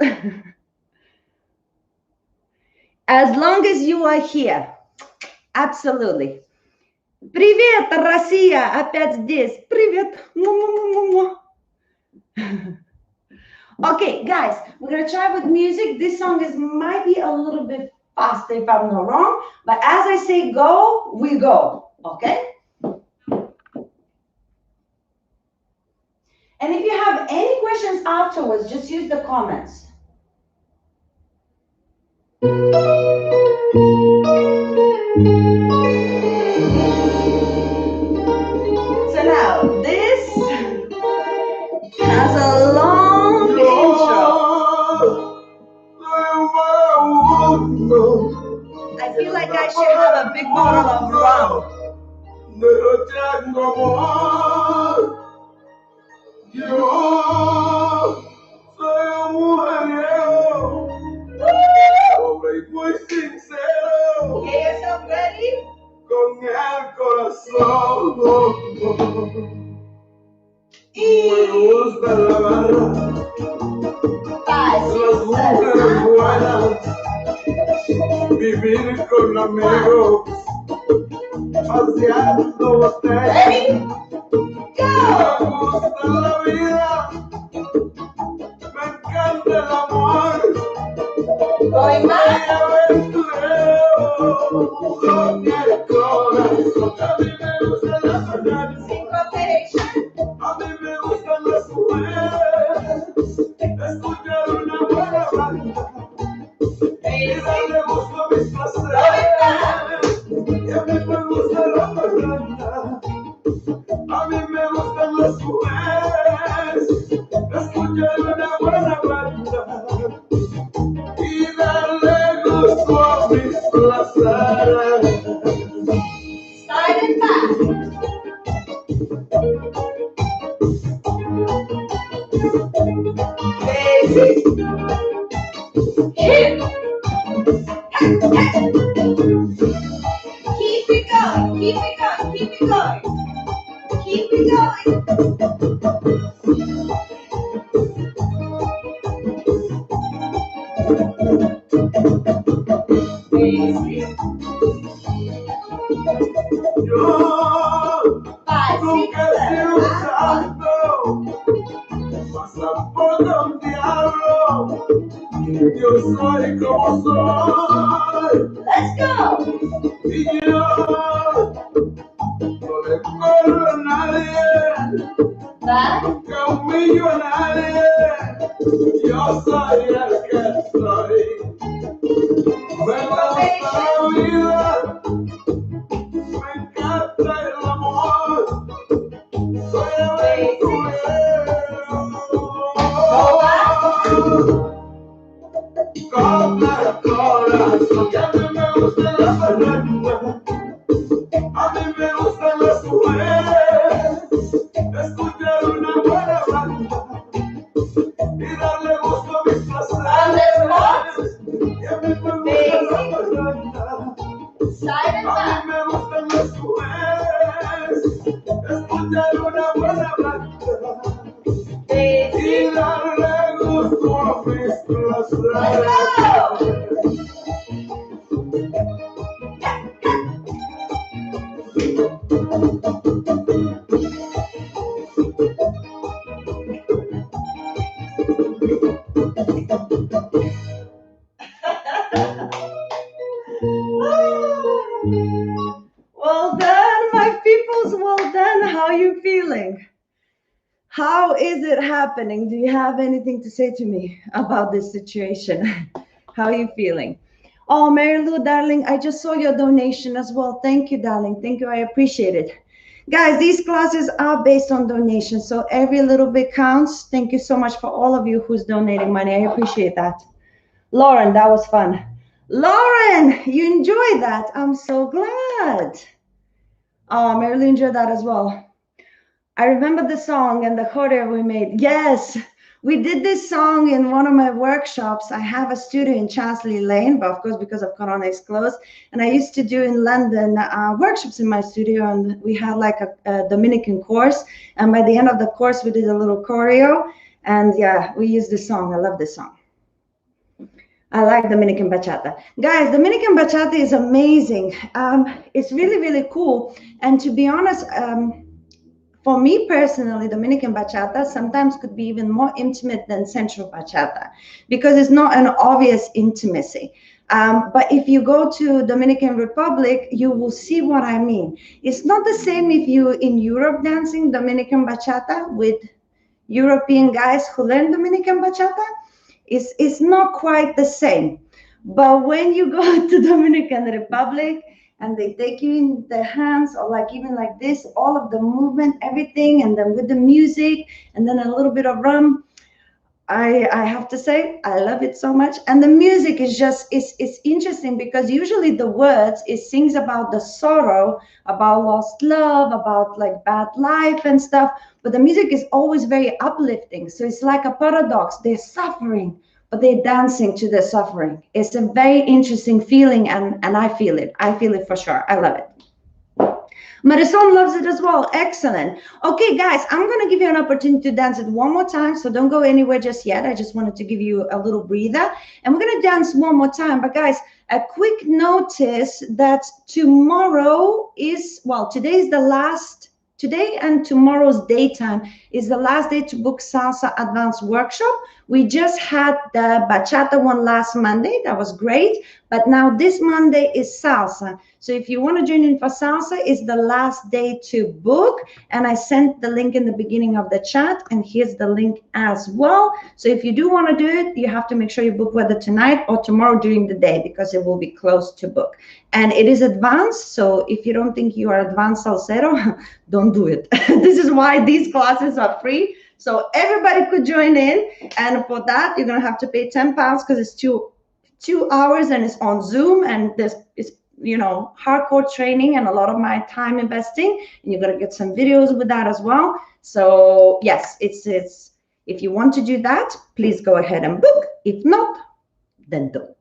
As long as you are here. Absolutely. Привет, Россия, опять здесь. Привет. Okay, guys, we're gonna try with music. This song might be a little bit faster if I'm not wrong, but as I say go, we go, okay? And if you have any questions afterwards, just use the comments. So now, this has a long intro. I feel like I should have a big bottle of rum. Get yourself ready. Con el corazón me gusta la barra, 5, las 6, 7, mujeres buenas, vivir con amigos, paseando botellas. ready? Go! Me gusta la vida, me encanta el amor, Going soy back. aventurero con el corazón. A mí me gustan las mujeres, Syncopation. a mí me gustan las mujeres, escuchar una buena banda y darle gusto a mis placeres. Y a mí me gusta la parranda, a mí me gustan las mujeres, escuchar una buena banda y darle gusto a mis placeres. Basic. Hip. Keep it going, keep it going, keep it going. Keep it going. Basic. Yo nunca he sido santo, pasa por un diablo. Yo soy como soy. Let's go. Y yo no le corro a nadie, Back. nunca humillo a nadie. Yo soy el que soy. Me gusta la vida, me encanta el amor. Soy aventurero. Con el corazón, que a mí me gusta la parranda, a mí me gustan las mujeres, escuchar una buena banda y darle gusto a mis placeres. Y a mí me gusta la parranda, a mí me gustan las mujeres, escuchar una buena banda y darle gusto a mis placeres. Well done, my peoples. Well done. How are you feeling? How is it happening? Do you have anything to say to me about this situation? How are you feeling? Oh, Mary Lou, darling, I just saw your donation as well. Thank you, darling. Thank you. I appreciate it. Guys, these classes are based on donations, so every little bit counts. Thank you so much for all of you who's donating money. I appreciate that. Lauren, that was fun. Lauren, you enjoyed that. I'm so glad. Oh, Mary Lou enjoyed that as well. I remember the song and the choreo we made. Yes, we did this song in one of my workshops. I have a studio in Chancery Lane, but of course, because of Corona, it's closed. And I used to do in London workshops in my studio, and we had like a Dominican course. And by the end of the course, we did a little choreo. And yeah, we used this song. I love this song. I like Dominican bachata. Guys, Dominican bachata is amazing. It's really, really cool. And to be honest, for me personally, Dominican bachata sometimes could be even more intimate than Central bachata because it's not an obvious intimacy. But if you go to Dominican Republic, you will see what I mean. It's not the same if you in Europe dancing Dominican bachata with European guys who learn Dominican bachata. It's not quite the same. But when you go to Dominican Republic, and they take you in their hands or like even like this, all of the movement, everything, and then with the music and then a little bit of rum. I have to say I love it so much. And the music is just it's interesting because usually the words it sings about the sorrow, about lost love, about like bad life and stuff, but the music is always very uplifting. So it's like a paradox. They're suffering, but they're dancing to their suffering. It's a very interesting feeling, and I feel it. I feel it for sure. I love it. Marisol loves it as well. Excellent. Okay, guys, I'm going to give you an opportunity to dance it one more time. So don't go anywhere just yet. I just wanted to give you a little breather. And we're going to dance one more time. But guys, a quick notice that tomorrow is, well, today is the last, today and tomorrow's daytime is the last day to book Salsa Advanced Workshop. We just had the Bachata one last Monday. That was great. But now this Monday is Salsa. So if you want to join in for Salsa, it's the last day to book. And I sent the link in the beginning of the chat. And here's the link as well. So if you do want to do it, you have to make sure you book whether tonight or tomorrow during the day because it will be closed to book. And it is advanced. So if you don't think you are advanced salsero, don't do it. This is why these classes are free. So everybody could join in. And for that, you're going to have to pay £10 because it's 2 hours and it's on Zoom, and this is, you know, hardcore training and a lot of my time investing, and you're going to get some videos with that as well. So yes, it's If you want to do that, please go ahead and book. If not, then don't.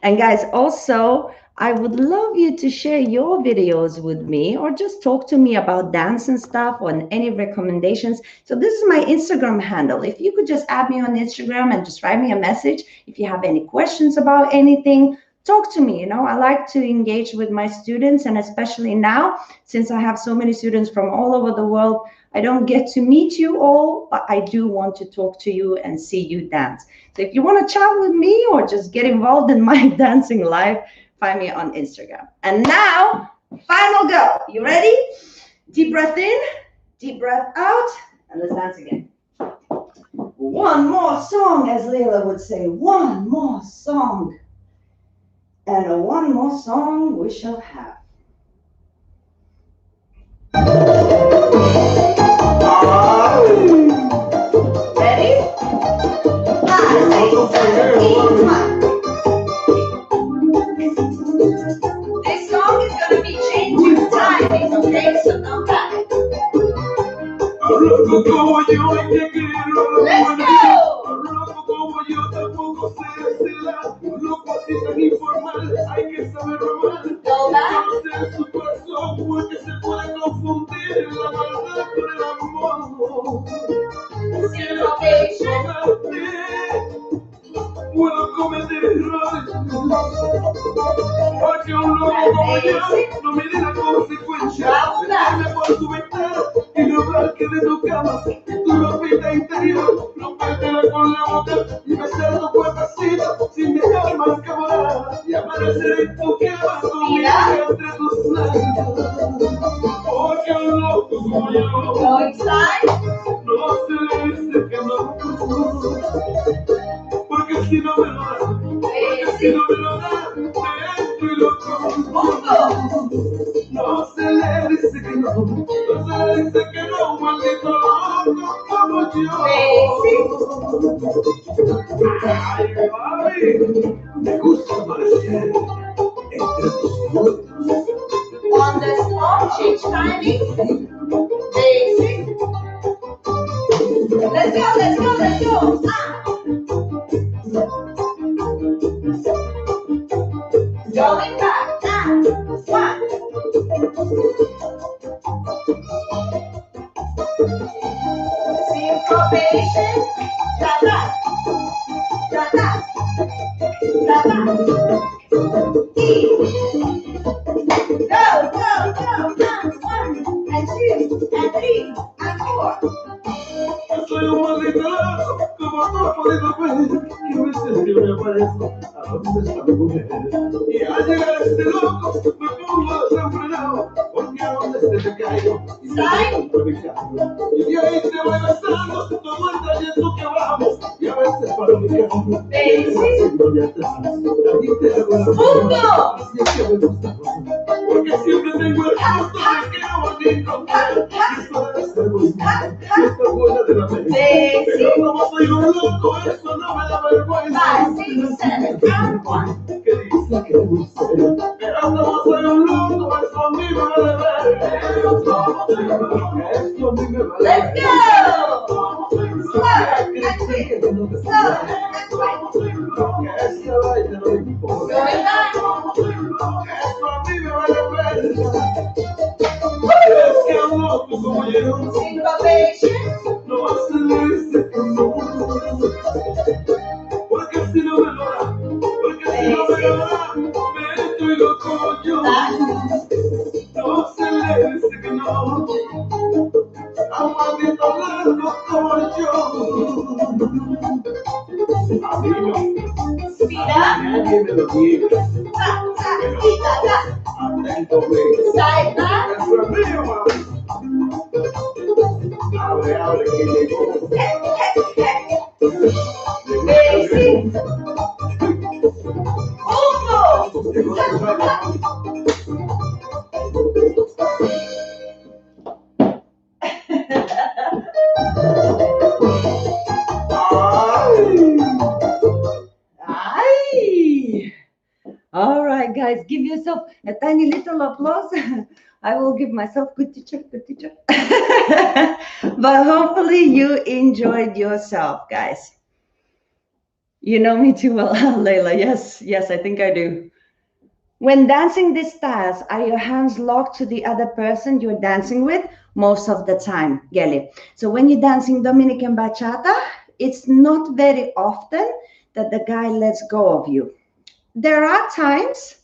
And guys, also, I would love you to share your videos with me or just talk to me about dance and stuff or any recommendations. So this is my Instagram handle. If you could just add me on Instagram and just write me a message. If you have any questions about anything, talk to me. I like to engage with my students, and especially now, since I have so many students from all over the world, I don't get to meet you all, but I do want to talk to you and see you dance. So if you want to chat with me or just get involved in my dancing life, find me on Instagram. And now, final go. You ready? Deep breath in, deep breath out, and let's dance again. One more song, as Leila would say. One more song. And one more song we shall have. Ready? 5, 6, 7, 8, 1. This song is going to be changing timing, okay? So don't panic. Let's go! Go back. Syncopation. Puedo cometer errores porque un loco como yo no mide la consecuencia de darme por tu ventana y robarte de tu cama y tu ropita interior, rompértela con la boca y besar tu cuerpecito sin dejar más que volar y amanecer en tu cama conmigo entre tus labios. Porque un loco como yo Go inside. no se le dice que no. Porque si no me lo da, porque si no me lo da, me estoy loco. No se le dice que no, no se le dice que no, maldito loco como yo. Ay, mami, me gusta amanecer entre tus manos. On the spot, change timing. Basic. Let's go, let's go, let's go. Going back. 1. Syncopation. Da-da. Da-da. Da-da. E. Go, go, go. 1 and 2 and 3 and 4. Soy un maldito loco, como tú has podido ver, que a veces yo me aparezco a donde está mi mujer. Y al llegar a este loco, me pongo desenfrenado, porque a donde esté me caigo y me compro mi carro. Y de ahí te voy besando, todo el trayecto que vamos, y a veces paro mi carro. Haciendo de atrás, allí te hago la mano, así es que me gusta, porque siempre tengo el gusto de que no voy a encontrar. Y eso debe ser bonito, si está buena de la mente. Pero como soy un loco, eso no me da vergüenza. 5, 6, 7, and 1. Que dice que no sé, pero como soy un loco, eso a mí me vale ver. Eso a mí me vale ver. Let's go! Slow and quick. Slow and quick. Que ese baile no me importa. Going back. Eso a mí me vale ver. Es que un loco como yo Syncopation. no se le dice que no. Porque si no me lo da, porque si no me lo da, me estoy loco yo. No se le dice que no. A un maldito loco como yo. Amigo, Speed up. nadie me lo diga. Ta, ta, ti, ta, ta. Atento, Side back. eso es mío, mami. Abre, que llegó. Basic. All right, guys, give yourself a tiny little applause. I will give myself good teacher, good teacher. But hopefully you enjoyed yourself, guys. You know me too well, Layla. Yes, yes, I think I do. When dancing these styles, are your hands locked to the other person you're dancing with? Most of the time, Gelly. So when you're dancing Dominican bachata, it's not very often that the guy lets go of you. There are times,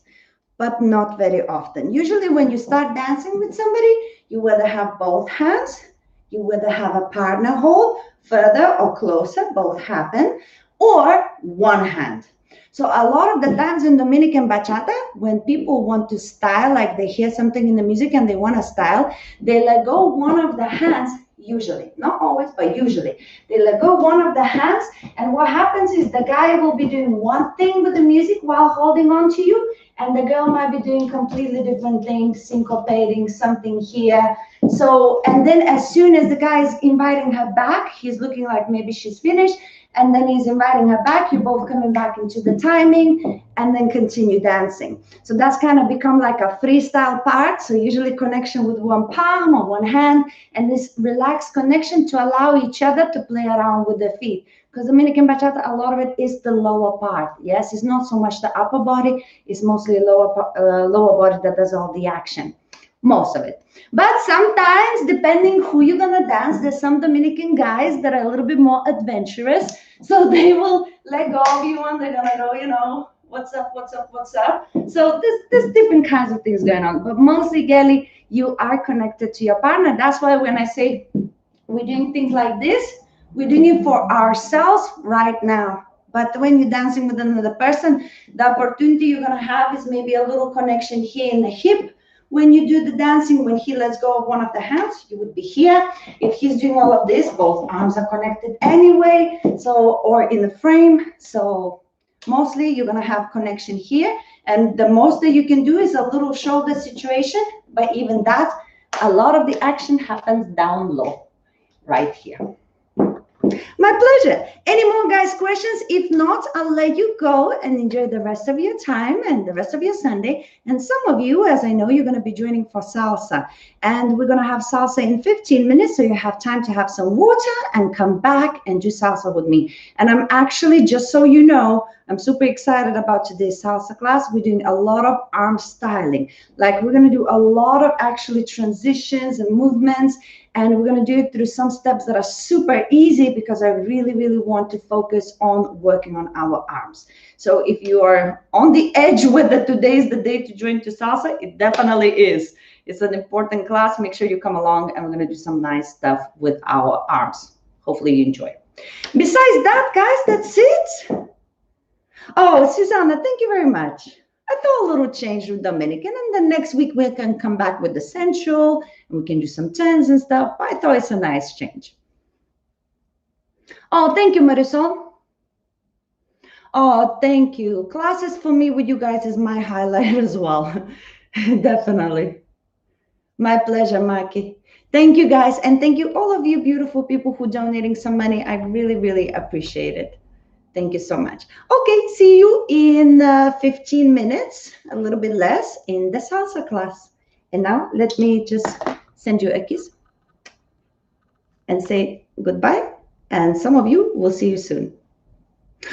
but not very often. Usually, when you start dancing with somebody, you whether have both hands, you whether have a partner hold further or closer, both happen, or one hand. So a lot of the times in Dominican bachata, when people want to style, like they hear something in the music and they want to style, they let go one of the hands, usually, not always, but usually. They let go one of the hands, and what happens is the guy will be doing one thing with the music while holding on to you, and the girl might be doing completely different things, syncopating something here. So, and then as soon as the guy is inviting her back, he's looking like maybe she's finished, and then he's inviting her back. You're both coming back into the timing, and then continue dancing. So that's kind of become like a freestyle part. So usually connection with one palm or one hand, and this relaxed connection to allow each other to play around with their feet. Because Dominican bachata, a lot of it is the lower part. Yes, it's not so much the upper body. It's mostly lower body that does all the action. Most of it. But sometimes, depending who you're gonna dance, there's some Dominican guys that are a little bit more adventurous. So they will let go of you and they're gonna go, what's up, what's up, what's up. So there's different kinds of things going on. But mostly, Gelly, you are connected to your partner. That's why when I say we're doing things like this, we're doing it for ourselves right now. But when you're dancing with another person, the opportunity you're gonna have is maybe a little connection here in the hip. When you do the dancing, when he lets go of one of the hands, you would be here. If he's doing all of this, both arms are connected anyway, so, or in the frame. So mostly you're gonna have connection here. And the most that you can do is a little shoulder situation, but even that, a lot of the action happens down low, right here. My pleasure. Any more guys questions? If not, I'll let you go and enjoy the rest of your time and the rest of your Sunday. And some of you, as I know, you're going to be joining for salsa. And we're going to have salsa in 15 minutes. So you have time to have some water and come back and do salsa with me. And I'm actually, just so you know, I'm super excited about today's salsa class. We're doing a lot of arm styling. Like we're going to do a lot of actually transitions and movements. And we're going to do it through some steps that are super easy because I really, really want to focus on working on our arms. So if you are on the edge whether today is the day to join to salsa, it definitely is. It's an important class. Make sure you come along and we're going to do some nice stuff with our arms. Hopefully you enjoy. Besides that, guys, that's it. Oh, Susanna, thank you very much. I thought a little change with Dominican, and then next week we can come back with the Central, and we can do some turns and stuff. But I thought it's a nice change. Oh, thank you, Marisol. Oh, thank you. Classes for me with you guys is my highlight as well. Definitely. My pleasure, Maki. Thank you, guys, and thank you, all of you beautiful people who donating some money. I really, really appreciate it. Thank you so much. Okay, see you in 15 minutes, a little bit less, in the salsa class. And now let me just send you a kiss and say goodbye. And some of you will see you soon.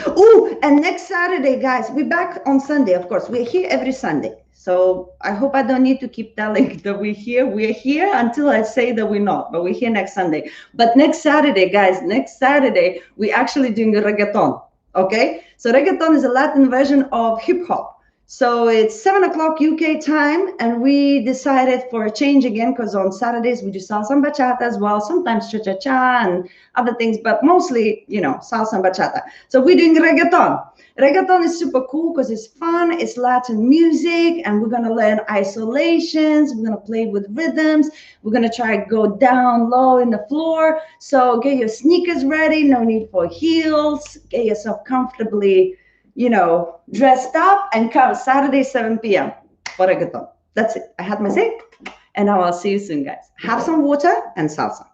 Oh, and next Saturday, guys, we're back on Sunday, of course. We're here every Sunday. So I hope I don't need to keep telling that we're here. We're here until I say that we're not, but we're here next Sunday. But next Saturday, guys, next Saturday, we're actually doing a reggaeton. Okay, so reggaeton is a Latin version of hip hop. So it's 7 o'clock UK time, and we decided for a change again because on Saturdays we do salsa and bachata as well, sometimes cha-cha-cha and other things, but mostly, salsa and bachata. So we're doing reggaeton. Reggaeton is super cool because it's fun, it's Latin music, and we're going to learn isolations, we're going to play with rhythms, we're going to try to go down low in the floor. So get your sneakers ready, no need for heels, get yourself comfortably, dressed up, and come Saturday, 7 p.m. for reggaeton. That's it. I had my say, and now I'll see you soon, guys. Have some water and salsa.